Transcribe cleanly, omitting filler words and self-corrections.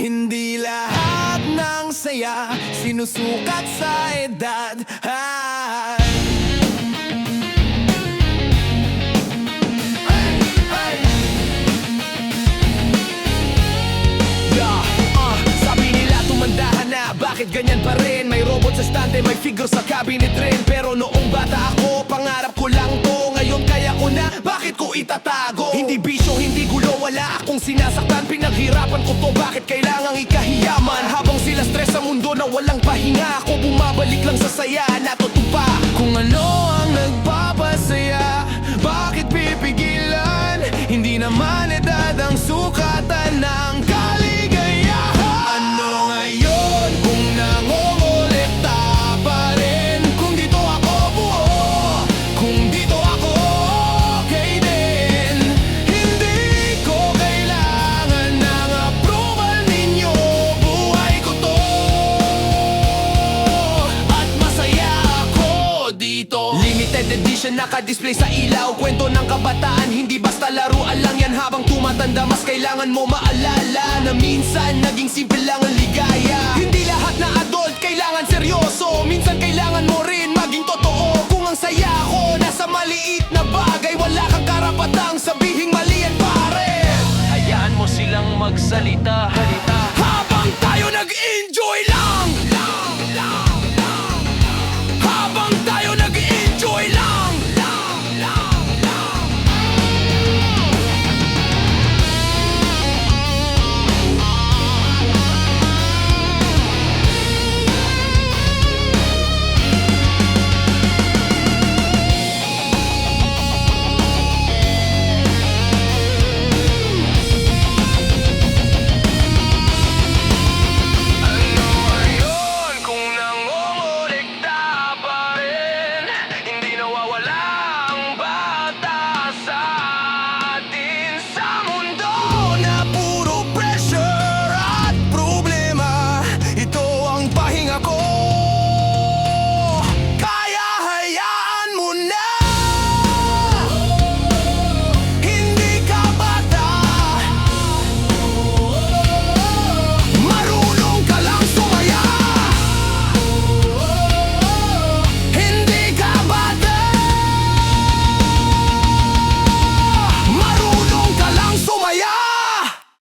Hindi lahat ng saya sinusukat sa edad. Sabi nila tumandahan na, bakit ganyan pa rin? May robot sa stante, may figure sa cabinet rin. Pero noong bata ako, pangarap ko lang to. Ngayon kaya ko na, bakit ko itatago? Hindi bisyo, hindi gulo, wala akong sinasaktan. Pinaghirapan ko to, bakit kailangang ikahiyaman? Habang sila stress sa mundo na walang pahinga, ako bumabalik lang sa saya, natutupa. Kung ano ang nagpapasaya, bakit pipigilan? Hindi naman edad ang sukatan ng kaligayahan. Ano ngayon kung nangongolekta pa rin? Kung dito ako buo, kung dito ako okay din. Hindi ko kailangan ng approval ninyo, buhay ko to at masaya ako dito. Limited edition naka-display sa ilaw, kwento ng kabataan, hindi basta laruan lang yan. Habang tumatanda mas kailangan mo maalala na minsan naging simple lang ang ligaya. Hindi lahat na adult kailangan seryoso, minsan kailangan mo rin maging totoo. Kung ang saya ko nasa maliit na bagay, wala kang karapatang sabihing mali yan pare. Hayaan mo silang magsalita. Habang tayo nag-enjoy lang,